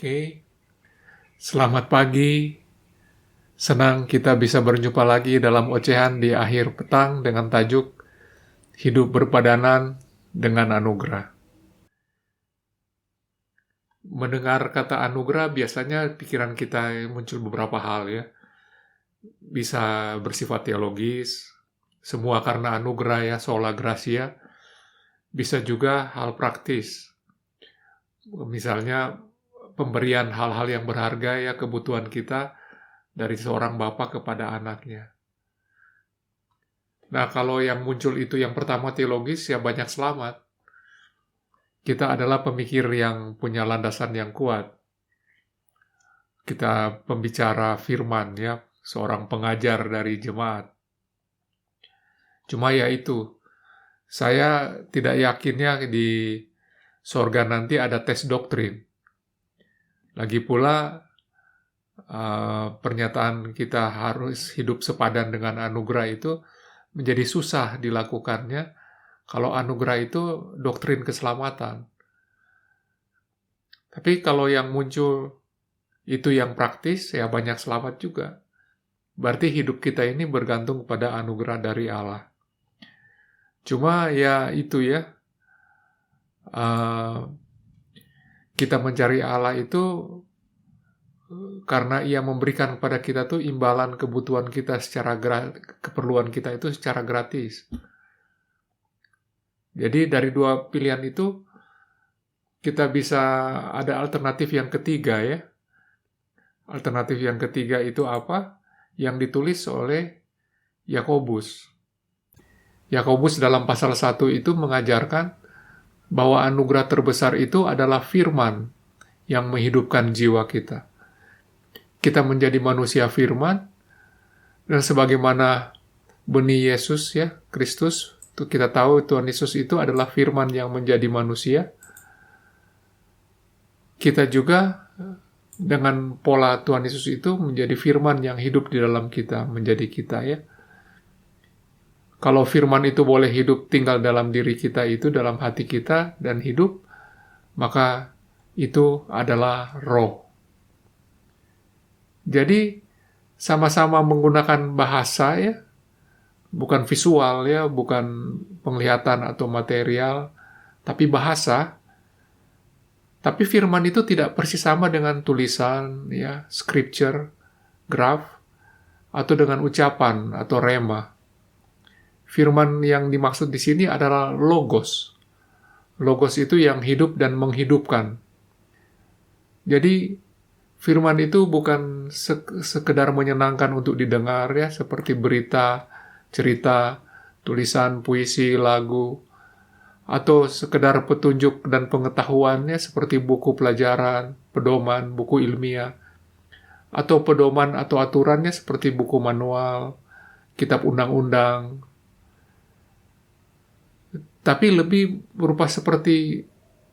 Oke, selamat pagi. Senang kita bisa berjumpa lagi dalam ocehan di akhir petang dengan tajuk Hidup Berpadanan dengan Anugerah. Mendengar kata anugerah biasanya pikiran kita muncul beberapa hal ya. Bisa bersifat teologis, semua karena anugerah ya, sola gratia. Bisa juga hal praktis. Misalnya pemberian hal-hal yang berharga ya, kebutuhan kita dari seorang bapak kepada anaknya. Nah, kalau yang muncul itu yang pertama teologis, ya banyak selamat. Kita adalah pemikir yang punya landasan yang kuat. Kita pembicara firman ya, seorang pengajar dari jemaat. Cuma ya itu, saya tidak yakinnya di sorga nanti ada tes doktrin. Lagi pula, pernyataan kita harus hidup sepadan dengan anugerah itu menjadi susah dilakukannya kalau anugerah itu doktrin keselamatan. Tapi kalau yang muncul itu yang praktis, ya banyak selamat juga. Berarti hidup kita ini bergantung pada anugerah dari Allah. Cuma ya itu ya, kita mencari Allah itu karena Ia memberikan kepada kita tuh imbalan kebutuhan kita keperluan kita itu secara gratis. Jadi dari dua pilihan itu kita bisa ada alternatif yang ketiga ya. Alternatif yang ketiga itu apa? Yang ditulis oleh Yakobus. Yakobus dalam pasal 1 itu mengajarkan bahwa anugerah terbesar itu adalah firman yang menghidupkan jiwa kita. Kita menjadi manusia firman, dan sebagaimana benih Yesus ya, Kristus, itu kita tahu Tuhan Yesus itu adalah firman yang menjadi manusia. Kita juga dengan pola Tuhan Yesus itu menjadi firman yang hidup di dalam kita, menjadi kita ya. Kalau firman itu boleh hidup tinggal dalam diri kita itu, dalam hati kita dan hidup, maka itu adalah roh. Jadi sama-sama menggunakan bahasa ya, bukan visual ya, bukan penglihatan atau material, tapi bahasa. Tapi firman itu tidak persis sama dengan tulisan ya, scripture, graph, atau dengan ucapan atau rema. Firman yang dimaksud di sini adalah logos. Logos itu yang hidup dan menghidupkan. Jadi firman itu bukan sekedar menyenangkan untuk didengar ya, seperti berita, cerita, tulisan, puisi, lagu, atau sekedar petunjuk dan pengetahuannya seperti buku pelajaran, pedoman, buku ilmiah, atau pedoman atau aturannya seperti buku manual, kitab undang-undang. Tapi lebih berupa seperti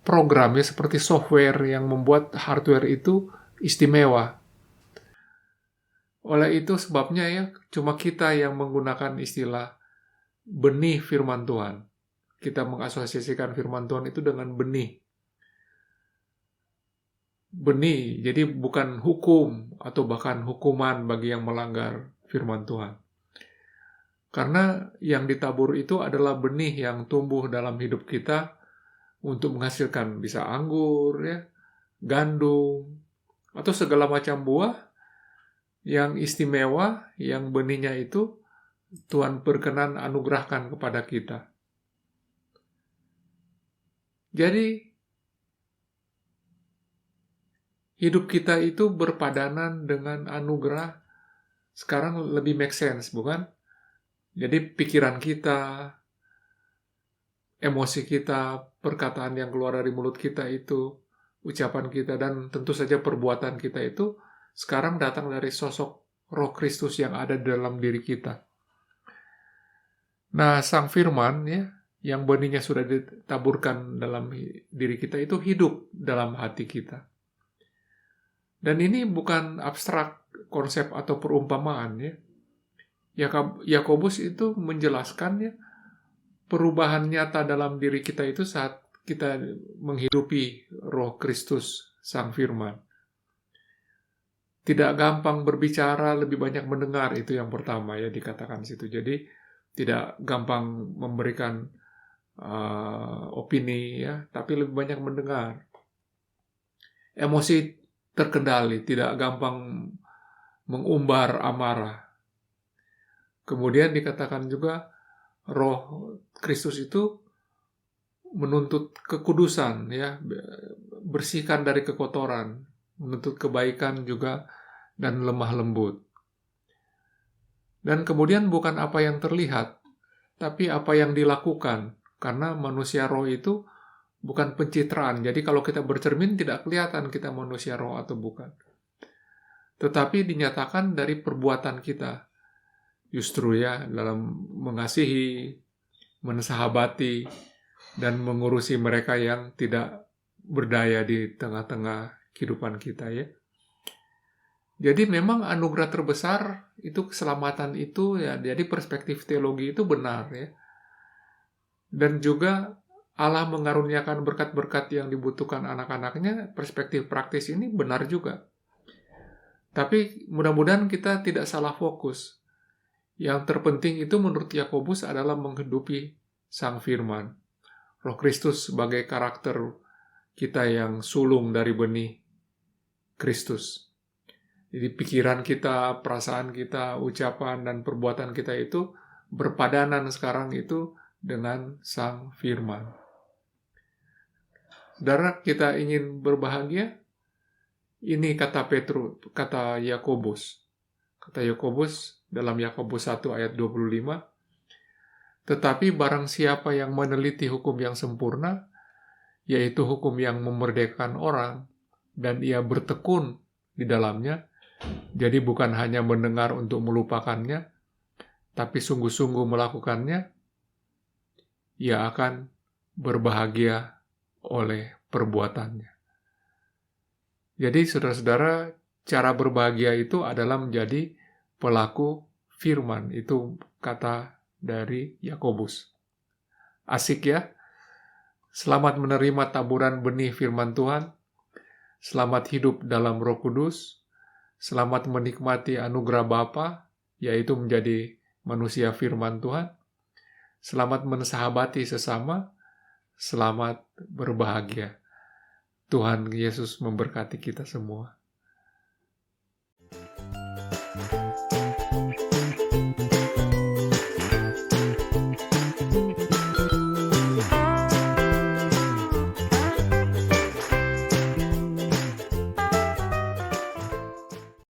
program ya, seperti software yang membuat hardware itu istimewa. Oleh itu sebabnya ya, cuma kita yang menggunakan istilah benih firman Tuhan. Kita mengasosiasikan firman Tuhan itu dengan benih. Benih, jadi bukan hukum atau bahkan hukuman bagi yang melanggar firman Tuhan. Karena yang ditabur itu adalah benih yang tumbuh dalam hidup kita untuk menghasilkan bisa anggur, ya, gandum, atau segala macam buah yang istimewa, yang benihnya itu Tuhan berkenan anugerahkan kepada kita. Jadi, hidup kita itu berpadanan dengan anugerah, sekarang lebih make sense, bukan? Jadi pikiran kita, emosi kita, perkataan yang keluar dari mulut kita itu, ucapan kita, dan tentu saja perbuatan kita itu sekarang datang dari sosok Roh Kristus yang ada di dalam diri kita. Nah, Sang Firman ya, yang benihnya sudah ditaburkan dalam diri kita itu hidup dalam hati kita. Dan ini bukan abstrak konsep atau perumpamaan ya. Yakobus itu menjelaskannya perubahan nyata dalam diri kita itu saat kita menghidupi Roh Kristus Sang Firman. Tidak gampang berbicara, lebih banyak mendengar, itu yang pertama ya dikatakan situ. Jadi tidak gampang memberikan opini ya, tapi lebih banyak mendengar. Emosi terkendali, tidak gampang mengumbar amarah. Kemudian dikatakan juga Roh Kristus itu menuntut kekudusan ya, bersihkan dari kekotoran, menuntut kebaikan juga dan lemah lembut. Dan kemudian bukan apa yang terlihat, tapi apa yang dilakukan. Karena manusia roh itu bukan pencitraan. Jadi kalau kita bercermin tidak kelihatan kita manusia roh atau bukan. Tetapi dinyatakan dari perbuatan kita. Justru ya dalam mengasihi, mensahabati, dan mengurusi mereka yang tidak berdaya di tengah-tengah kehidupan kita ya. Jadi memang anugerah terbesar itu keselamatan itu ya, jadi perspektif teologi itu benar ya. Dan juga Allah mengaruniakan berkat-berkat yang dibutuhkan anak-anaknya, perspektif praktis ini benar juga. Tapi mudah-mudahan kita tidak salah fokus. Yang terpenting itu menurut Yakobus adalah menghidupi Sang Firman. Roh Kristus sebagai karakter kita yang sulung dari benih Kristus. Jadi pikiran kita, perasaan kita, ucapan dan perbuatan kita itu berpadanan sekarang itu dengan Sang Firman. Saudara, kita ingin berbahagia? Ini kata kata Yakobus. Kata Yakobus dalam Yakobus 1 ayat 25, tetapi barang siapa yang meneliti hukum yang sempurna, yaitu hukum yang memerdekakan orang, dan ia bertekun di dalamnya, jadi bukan hanya mendengar untuk melupakannya, tapi sungguh-sungguh melakukannya, ia akan berbahagia oleh perbuatannya. Jadi saudara-saudara, cara berbahagia itu adalah menjadi pelaku firman. Itu kata dari Yakobus. Asik ya? Selamat menerima taburan benih firman Tuhan. Selamat hidup dalam Roh Kudus. Selamat menikmati anugerah Bapa, yaitu menjadi manusia firman Tuhan. Selamat mensahabati sesama. Selamat berbahagia. Tuhan Yesus memberkati kita semua.